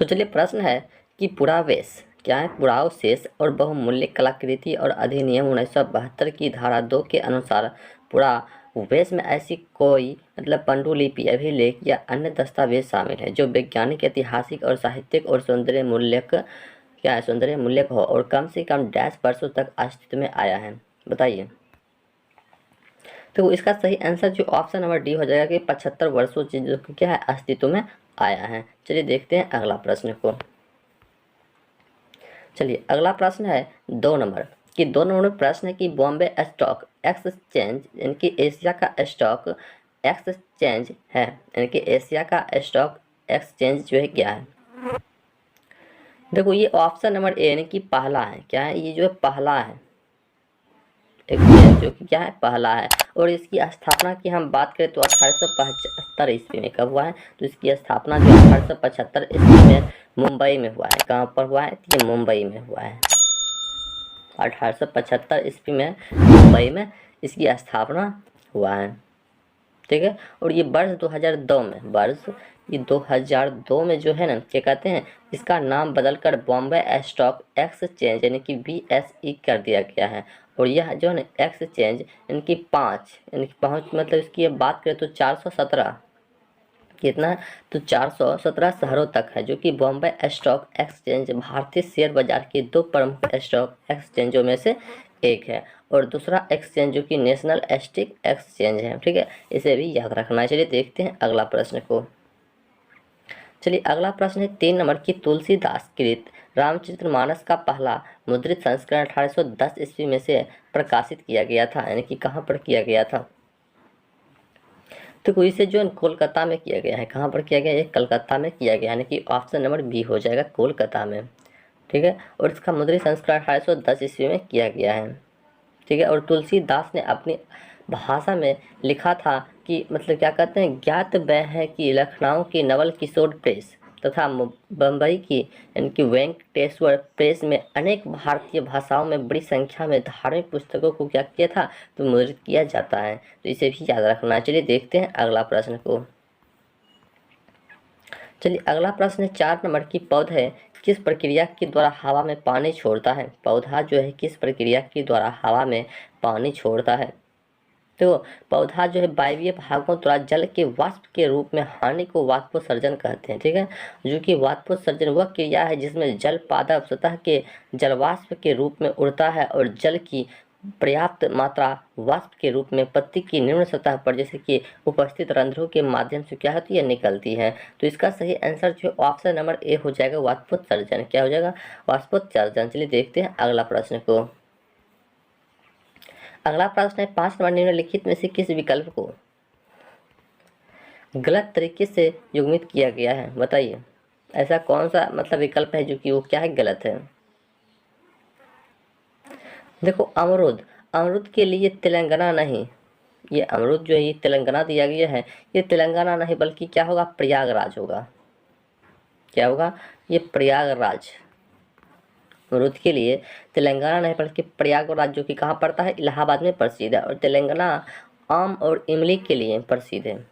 तो चलिए प्रश्न है कि पुरावेश क्या है। पुरावशेष और बहुमूल्य कलाकृति और अधिनियम 1972 की धारा 2 के अनुसार पुरावेश में ऐसी कोई पांडुलिपि, अभिलेख या अन्य दस्तावेज शामिल है जो वैज्ञानिक, ऐतिहासिक और साहित्यिक और सौंदर्य मूल्यक सौंदर्य मूल्यक हो और कम से कम डैश वर्षों तक अस्तित्व में आया है। बताइए। तो इसका सही आंसर जो ऑप्शन नंबर डी हो जाएगा कि 75 वर्षों से जो क्या है अस्तित्व में आया है। चलिए देखते हैं अगला प्रश्न को। चलिए अगला प्रश्न है 2 नंबर कि 2 नंबर में प्रश्न है कि बॉम्बे स्टॉक एक्सचेंज यानी कि एशिया का स्टॉक एक्सचेंज है, यानी कि एशिया का स्टॉक एक्सचेंज जो है क्या है। देखो ये ऑप्शन नंबर ए यानी कि पहला है। क्या है ये जो है पहला है, एक्सचेंज जो कि क्या है पहला है। और इसकी स्थापना की हम बात करें तो 1875 ईस्वी में कब हुआ है। तो इसकी स्थापना जो 1875 ईस्वी में मुंबई में हुआ है। कहाँ पर हुआ है, ये मुंबई में हुआ है। 1875 ईस्वी में मुंबई में इसकी स्थापना हुआ है। ठीक है। और ये वर्ष 2002 में जो है ना क्या कहते हैं, इसका नाम बदलकर बॉम्बे स्टॉक एक्सचेंज यानी कि BSE कर दिया गया है। और यह जो है ना एक्सचेंज इनकी 5 इसकी बात करें तो 417 कितना है, तो 417 शहरों तक है, जो कि बॉम्बे स्टॉक एक्सचेंज भारतीय शेयर बाजार के 2 प्रमुख स्टॉक एक्सचेंजों में से एक है। और दूसरा एक्सचेंज जो कि नेशनल स्टॉक एक्सचेंज है। ठीक है, इसे भी याद रखना है। चलिए देखते हैं अगला प्रश्न को। चलिए अगला प्रश्न है 3 नंबर की तुलसीदास कृत रामचरितमानस का पहला मुद्रित संस्करण 1810 ईस्वी में से प्रकाशित किया गया था, यानी कि कहाँ पर किया गया था। तो इसे जो है कोलकाता में किया गया है। कहाँ पर किया गया है, कलकत्ता में किया गया, यानी कि ऑप्शन नंबर बी हो जाएगा कोलकाता में। ठीक है। और इसका मुद्रित संस्करण 1810 ईस्वी में किया गया है। ठीक है। और तुलसीदास ने अपनी भाषा में लिखा था कि क्या कहते हैं, ज्ञात वह है कि लखनऊ की नवल किशोर प्रेस तथा बम्बई की यानी कि वेंकटेश्वर प्रेस में अनेक भारतीय भाषाओं में बड़ी संख्या में धार्मिक पुस्तकों को क्या किया था, तो मुद्रित किया जाता है। तो इसे भी याद रखना। चलिए देखते हैं अगला प्रश्न को। चलिए अगला प्रश्न है 4 नंबर की पौधे किस प्रक्रिया के द्वारा हवा में पानी छोड़ता है। पौधा जो है किस प्रक्रिया के द्वारा हवा में पानी छोड़ता है। तो पौधा जो है वायवीय भागों द्वारा जल के वाष्प के रूप में हानि को वाष्पोत्सर्जन कहते हैं। ठीक है। जो कि वाष्पोत्सर्जन वह क्रिया है जिसमें जल पादप सतह के जलवाष्प के रूप में उड़ता है और जल की पर्याप्त मात्रा वाष्प के रूप में पत्ती की निम्न सतह पर जैसे कि उपस्थित रंध्रों के माध्यम से क्या होती है, निकलती है। तो इसका सही आंसर जो ऑप्शन नंबर ए हो जाएगा वाष्पोत्सर्जन। क्या हो जाएगा, वाष्पोत्सर्जन। चलिए देखते हैं अगला प्रश्न को। अगला प्रश्न है 5 नंबर निम्नलिखित में से किस विकल्प को गलत तरीके से युग्मित किया गया है। बताइए ऐसा कौन सा विकल्प है जो कि वो क्या है, गलत है। देखो अमरूद के लिए तेलंगाना नहीं, ये अमरूद जो है ये तेलंगाना दिया गया है। ये तेलंगाना नहीं बल्कि क्या होगा, प्रयागराज होगा। क्या होगा, ये प्रयागराज। अमरूद के लिए तेलंगाना नहीं बल्कि प्रयागराज जो कि कहाँ पड़ता है, इलाहाबाद में प्रसिद्ध है। और तेलंगाना आम और इमली के लिए प्रसिद्ध है।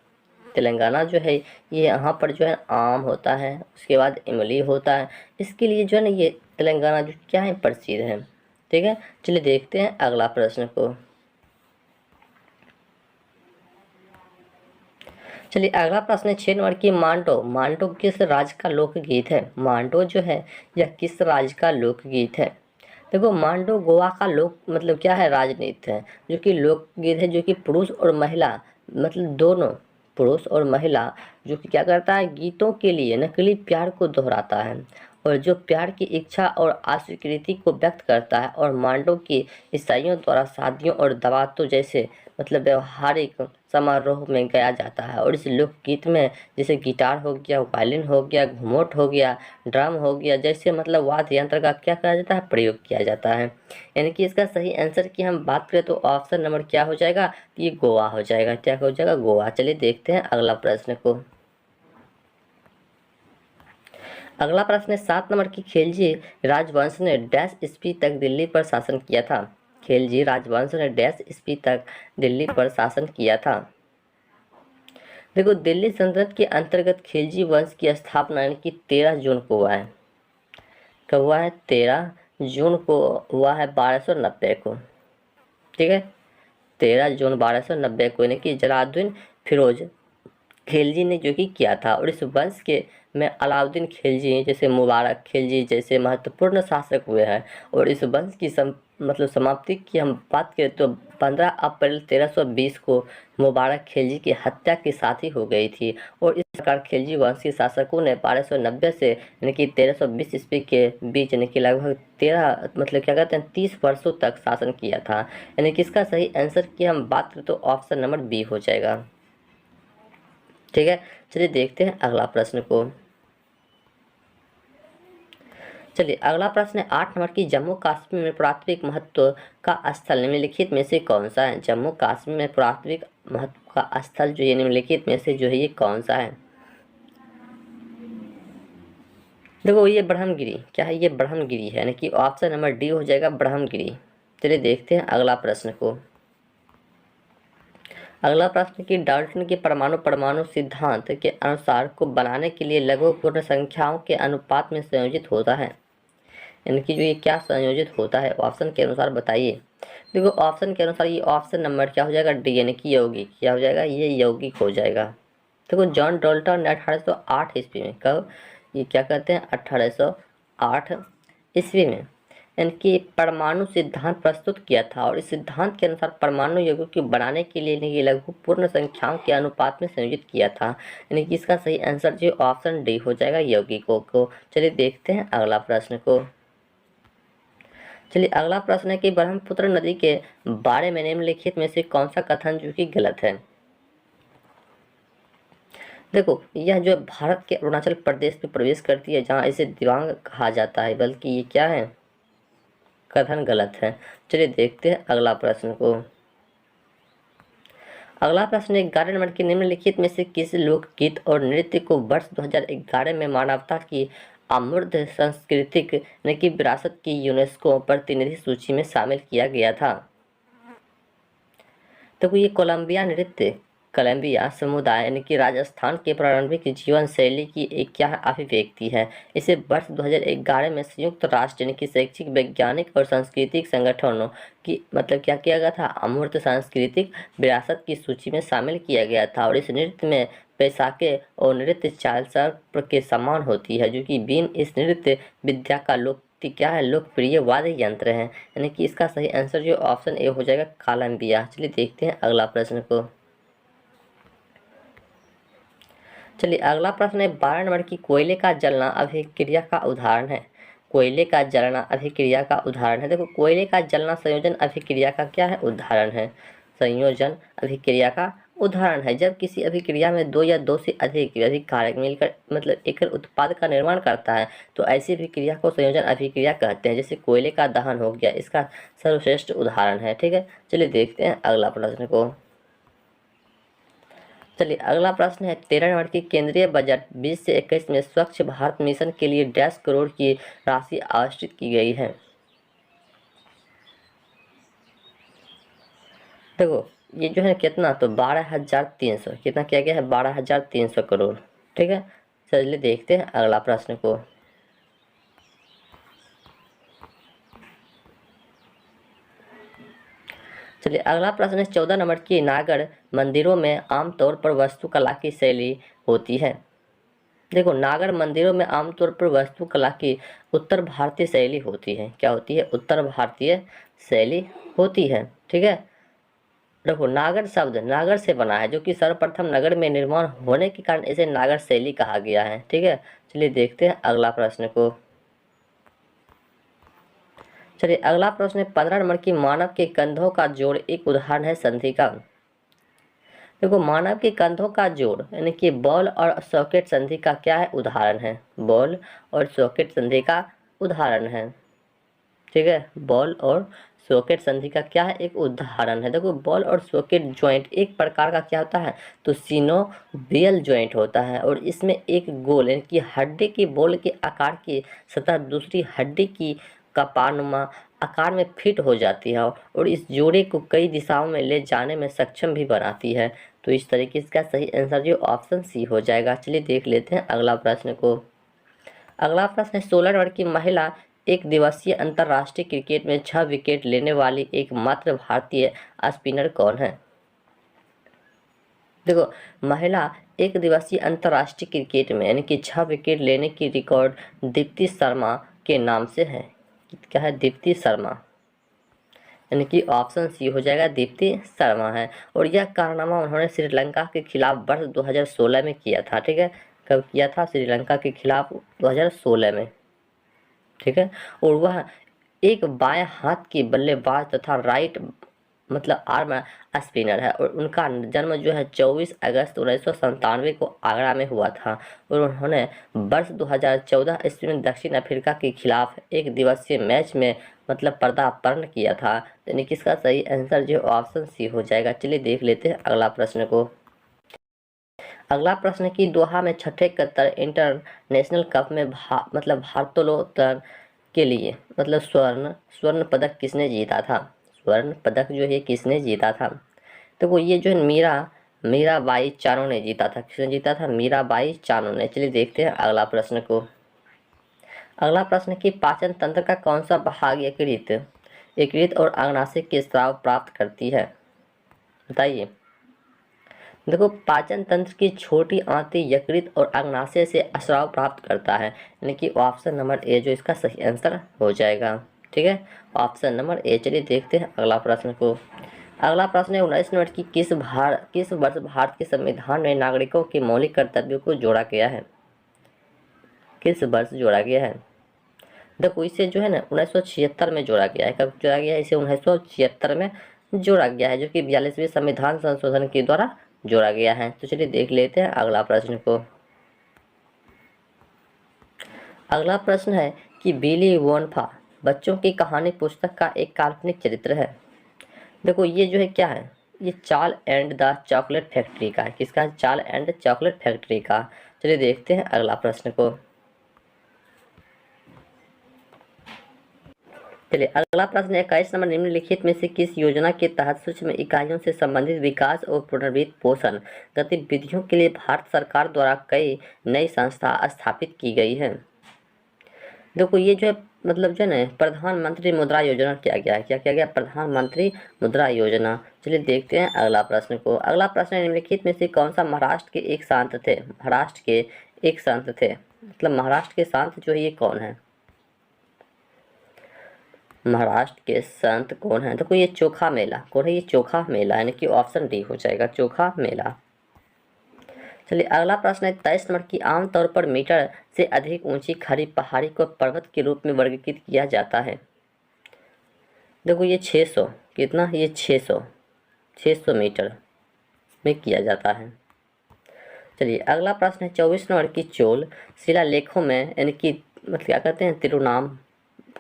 तेलंगाना जो है ये यहाँ पर जो है आम होता है, उसके बाद इमली होता है। इसके लिए जो है ना ये तेलंगाना जो क्या है, प्रसिद्ध है। ठीक है। चलिए देखते हैं अगला प्रश्न को। चलिए अगला प्रश्न है 6 नंबर की मांडो किस राज्य का लोकगीत है। मांडो जो है यह किस राज्य का लोकगीत है। देखो मांडो गोवा का लोक क्या है, राजनीति है, जो कि लोकगीत है, जो कि पुरुष और महिला दोनों पुरुष और महिला जो कि क्या करता है, गीतों के लिए नकली प्यार को दोहराता है और जो प्यार की इच्छा और अस्वीकृति को व्यक्त करता है। और मांडो की ईसाइयों द्वारा शादियों और दावतों जैसे व्यवहारिक समारोह में गाया जाता है। और इस लोकगीत में जैसे गिटार हो गया, वायलिन हो गया, घुमट हो गया, ड्रम हो गया, जैसे वाद्य यंत्र का क्या किया जाता है, प्रयोग किया जाता है। यानी कि इसका सही आंसर की हम बात करें तो ऑप्शन नंबर क्या हो जाएगा, ये गोवा हो जाएगा। क्या हो जाएगा, गोवा। चलिए देखते हैं अगला प्रश्न को। अगला प्रश्न है 7 नंबर की खिलजी राजवंश ने डैश ईस्वी तक दिल्ली पर शासन किया था। खिलजी राजवंश ने डैश ईस्वी तक दिल्ली पर शासन किया था। देखो, दिल्ली सल्तनत के अंतर्गत खिलजी वंश की स्थापना यानी कि 13 जून को हुआ है। कब हुआ है? 13 जून को हुआ है 1290 को। ठीक है, 13 जून 1290 को यानी कि जलालुद्दीन फिरोज खिलजी ने जो कि किया था। और इस वंश के में अलाउद्दीन खिलजी जैसे मुबारक खिलजी जैसे महत्वपूर्ण शासक हुए हैं। और इस वंश की समाप्ति की हम बात करें तो 15 अप्रैल 1320 को मुबारक खिलजी की हत्या के साथ ही हो गई थी। और इस प्रकार खिलजी वंश के शासकों ने 1290 से यानी कि 1320 ईस्वी के बीच यानी कि लगभग 13 क्या कहते हैं 30 वर्षों तक शासन किया था। यानी कि इसका सही आंसर की हम बात करें तो ऑप्शन नंबर बी हो जाएगा। ठीक है, चलिए देखते हैं अगला प्रश्न को। चलिए अगला प्रश्न है 8 नंबर की, जम्मू कश्मीर में पुरातात्विक महत्व का स्थल निम्नलिखित में से कौन सा है? जम्मू कश्मीर में पुरातात्विक महत्व का स्थल जो ये निम्नलिखित में से जो है ये कौन सा है? देखो ये ब्रह्मगिरी, क्या है? ये ब्रह्मगिरी है, यानी कि ऑप्शन नंबर डी हो जाएगा ब्रह्मगिरी। चलिए देखते हैं अगला प्रश्न को। अगला प्रश्न कि डाल्टन के परमाणु सिद्धांत के अनुसार को बनाने के लिए लघु पूर्ण संख्याओं के अनुपात में संयोजित होता है। यानी कि जो ये क्या संयोजित होता है ऑप्शन के अनुसार बताइए। देखो ऑप्शन के अनुसार ये ऑप्शन नंबर क्या हो जाएगा? डी यानी कि यौगिक। क्या हो जाएगा? ये यौगिक हो जाएगा। देखो जॉन डाल्टन ने 1808 ईस्वी में, कब? ये क्या कहते हैं 1808 ईस्वी में यानी कि परमाणु सिद्धांत प्रस्तुत किया था। और इस सिद्धांत के अनुसार परमाणु यौगिकों को बनाने के लिए ये लघु पूर्ण संख्याओं के अनुपात में संयोजित किया था। यानी कि इसका सही आंसर जो ऑप्शन डी हो जाएगा यौगिकों को। चलिए देखते हैं अगला प्रश्न को। चलिए अगला प्रश्न है कि ब्रह्मपुत्र नदी के बारे में निम्नलिखित में से कौन सा कथन जो कि गलत है? देखो यह जो भारत के अरुणाचल प्रदेश में प्रवेश करती है जहाँ इसे दिबांग कहा जाता है, बल्कि ये क्या है? कथन गलत है। चलिए देखते हैं अगला प्रश्न को। अगला प्रश्न है 11 नंबर की, निम्नलिखित में से किस लोकगीत और नृत्य को वर्ष 2011 में मानवता की अमूर्त सांस्कृतिक यानी कि विरासत की यूनेस्को प्रतिनिधि सूची में शामिल किया गया था? तो ये कोलंबिया समुदाय यानी कि राजस्थान के प्रारंभिक जीवन शैली की एक क्या अभिव्यक्ति है। इसे वर्ष 2011 में संयुक्त राष्ट्र यानी कि शैक्षिक वैज्ञानिक और सांस्कृतिक संगठनों की क्या किया गया था? अमूर्त सांस्कृतिक विरासत की सूची में शामिल किया गया था। और इस नृत्य में बैसाखे और नृत्य चालसार के समान होती है, जो कि बीन इस नृत्य विद्या का क्या है? लोकप्रिय वाद्य यंत्र है। यानी कि इसका सही आंसर जो ऑप्शन ए हो जाएगा कोलंबिया। चलिए देखते हैं अगला प्रश्न को। चलिए अगला प्रश्न है 12 नंबर की, कोयले का जलना अभिक्रिया का उदाहरण है। कोयले का जलना अभिक्रिया का उदाहरण है। देखो कोयले का जलना संयोजन अभिक्रिया का क्या है? उदाहरण है। संयोजन अभिक्रिया का उदाहरण है। जब किसी अभिक्रिया में दो या दो से अधिक कारक मिलकर एक उत्पाद का निर्माण करता है तो ऐसी अभिक्रिया को संयोजन अभिक्रिया कहते हैं। जैसे कोयले का दहन हो गया, इसका सर्वश्रेष्ठ उदाहरण है। ठीक है, चलिए देखते हैं अगला प्रश्न को। चलिए अगला प्रश्न है 13 नंबर की, केंद्रीय बजट 20 से 21 में स्वच्छ भारत मिशन के लिए 1.5 करोड़ की राशि आवंटित की गई है। देखो ये जो है कितना, तो 12,300 कितना किया गया है? 12,300 करोड़। ठीक है, चलिए देखते हैं अगला प्रश्न को। चलिए अगला प्रश्न है 14 नंबर की, नागर मंदिरों में आमतौर पर वास्तुकला की शैली होती है। देखो नागर मंदिरों में आमतौर पर वास्तुकला की उत्तर भारतीय शैली होती है। क्या होती है? उत्तर भारतीय शैली होती है। ठीक है, देखो नागर शब्द नागर से बना है, जो कि सर्वप्रथम नगर में निर्माण होने के कारण इसे नागर शैली कहा गया है। ठीक है, चलिए देखते हैं अगला प्रश्न को। चलिए अगला प्रश्न है 15 नंबर की, मानव के कंधों का जोड़ एक उदाहरण है संधि का। देखो मानव के कंधों का जोड़ यानी कि बॉल और सॉकेट संधि का क्या है? उदाहरण है। बॉल और सॉकेट संधि का उदाहरण है। ठीक है, बॉल और सॉकेट संधि का क्या है? एक उदाहरण है। देखो बॉल और सॉकेट ज्वाइंट एक प्रकार का क्या होता है? तो सिनोवियल ज्वाइंट होता है। और इसमें एक गोल यानी कि हड्डी की बॉल के आकार की सतह दूसरी हड्डी की कपानुमा आकार में फिट हो जाती है और इस जोड़े को कई दिशाओं में ले जाने में सक्षम भी बनाती है। तो इस तरीके से इसका सही आंसर जो ऑप्शन सी हो जाएगा। चलिए देख लेते हैं अगला प्रश्न को। अगला प्रश्न है 16 वर्ष की महिला एक दिवसीय अंतर्राष्ट्रीय क्रिकेट में 6 विकेट लेने वाली एकमात्र भारतीय स्पिनर कौन है? देखो, महिला एक दिवसीय अंतर्राष्ट्रीय क्रिकेट में यानी कि 6 विकेट लेने की रिकॉर्ड दीप्ति शर्मा के नाम से है। क्या है? दीप्ति शर्मा, यानी कि ऑप्शन सी हो जाएगा, दीप्ति शर्मा है। और यह कारनामा उन्होंने श्रीलंका के खिलाफ वर्ष 2016 में किया था। ठीक है, कब किया था? श्रीलंका के खिलाफ 2016 में। ठीक है, और वह एक बाएं हाथ की बल्लेबाज तथा राइट मतलब आर्म स्पिनर है। और उनका जन्म जो है 24 अगस्त 1997 को आगरा में हुआ था। और उन्होंने वर्ष 2014 ईस्वी में दक्षिण अफ्रीका के खिलाफ एक दिवसीय मैच में मतलब पदार्पण किया था। यानी कि इसका सही आंसर जो ऑप्शन सी हो जाएगा। चलिए देख लेते हैं अगला प्रश्न को। अगला प्रश्न है कि दोहा में छठे कतर इंटरनेशनल कप में मतलब भारोत्तोलन के लिए मतलब स्वर्ण पदक किसने जीता था? स्वर्ण पदक जो है किसने जीता था? तो वो ये जो है मीराबाई चानू ने जीता था। किसने जीता था? मीराबाई चानू ने। चलिए देखते हैं अगला प्रश्न को। अगला प्रश्न कि पाचन तंत्र का कौन सा भाग यकृत और अग्नाशय के स्राव प्राप्त करती है? बताइए। देखो, पाचन तंत्र की छोटी आंती यकृत और अग्नाशय से स्राव प्राप्त करता है। यानी कि ऑप्शन नंबर ए जो इसका सही आंसर हो जाएगा। ठीक है, ऑप्शन नंबर ए। चलिए देखते हैं अगला प्रश्न को। अगला प्रश्न है 19 मिनट की किस वर्ष भारत के संविधान में नागरिकों के मौलिक कर्तव्यों को जोड़ा गया है? किस वर्ष जोड़ा गया है? देखो, इसे जो है ना 1976 में जोड़ा गया है। कब जोड़ा गया है? इसे 1976 में जोड़ा गया है, जो कि 42वें संविधान संशोधन के द्वारा जोड़ा गया है। तो चलिए देख लेते हैं अगला प्रश्न को। अगला प्रश्न है कि बिली वोल्फा बच्चों की कहानी पुस्तक का एक काल्पनिक चरित्र है। देखो, ये जो है क्या है? ये Charlie and the chocolate factory का है। किसका? चार्ली एंड चॉकलेट फैक्ट्री का। चलिए देखते हैं अगला प्रश्न को। चलिए अगला प्रश्न 21 नंबर निम्नलिखित में से किस योजना के तहत सूक्ष्म इकाइयों से संबंधित विकास और पुनर्वित्त पोषण गतिविधियों के लिए भारत सरकार द्वारा कई नई संस्था स्थापित की गई है? देखो, ये जो है मतलब जो है ना प्रधानमंत्री मुद्रा योजना किया गया है। क्या किया गया? प्रधानमंत्री मुद्रा योजना। चलिए देखते हैं अगला प्रश्न को। अगला प्रश्न निम्नलिखित में से कौन सा महाराष्ट्र के एक संत थे? महाराष्ट्र के एक संत थे, मतलब महाराष्ट्र के संत जो है ये कौन है? महाराष्ट्र के संत कौन है? देखो, ये चोखा मेला। कौन है ये? चोखा मेला, यानी कि ऑप्शन डी हो जाएगा, चोखा मेला। चलिए अगला प्रश्न है 23 नंबर की आमतौर पर मीटर से अधिक ऊंची खड़ी पहाड़ी को पर्वत के रूप में वर्गीकृत किया जाता है। देखो, ये 600 कितना? ये 600 मीटर में किया जाता है। चलिए अगला प्रश्न है 24 नंबर की चोल शिलालेखों में यानी कि मतलब क्या कहते हैं तिरुनाम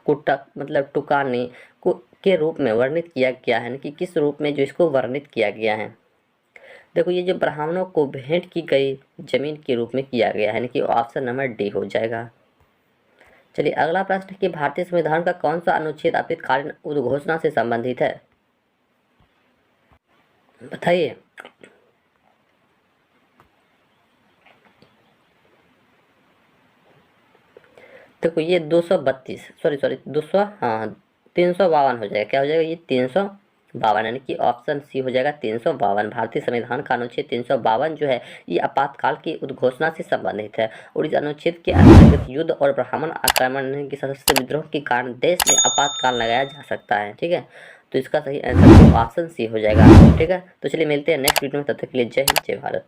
कुट्टक मतलब टुकानी को के रूप में वर्णित किया गया है, यानी कि किस रूप में जो इसको वर्णित किया गया है? देखो, ये जो ब्राह्मणों को भेंट की गई जमीन के रूप में किया गया है, यानी कि ऑप्शन नंबर डी हो जाएगा। चलिए अगला प्रश्न कि भारतीय संविधान का कौन सा अनुच्छेद आपातकालीन उद्घोषणा से संबंधित है? बताइए। देखो, ये 232 सॉरी 352 हो जाएगा। क्या हो जाएगा? ये 352, यानी कि ऑप्शन सी हो जाएगा 352। भारतीय संविधान का अनुच्छेद 352 जो है ये आपातकाल की उद्घोषणा से संबंधित है। और इस अनुच्छेद के अंतर्गत युद्ध और ब्राह्मण आक्रमण की सशस्त्र विद्रोह के कारण देश में आपातकाल लगाया जा सकता है। ठीक है, तो इसका सही आंसर ऑप्शन सी हो जाएगा। ठीक है, तो चलिए मिलते हैं नेक्स्ट वीडियो में, तब तक के लिए जय हिंद जय भारत।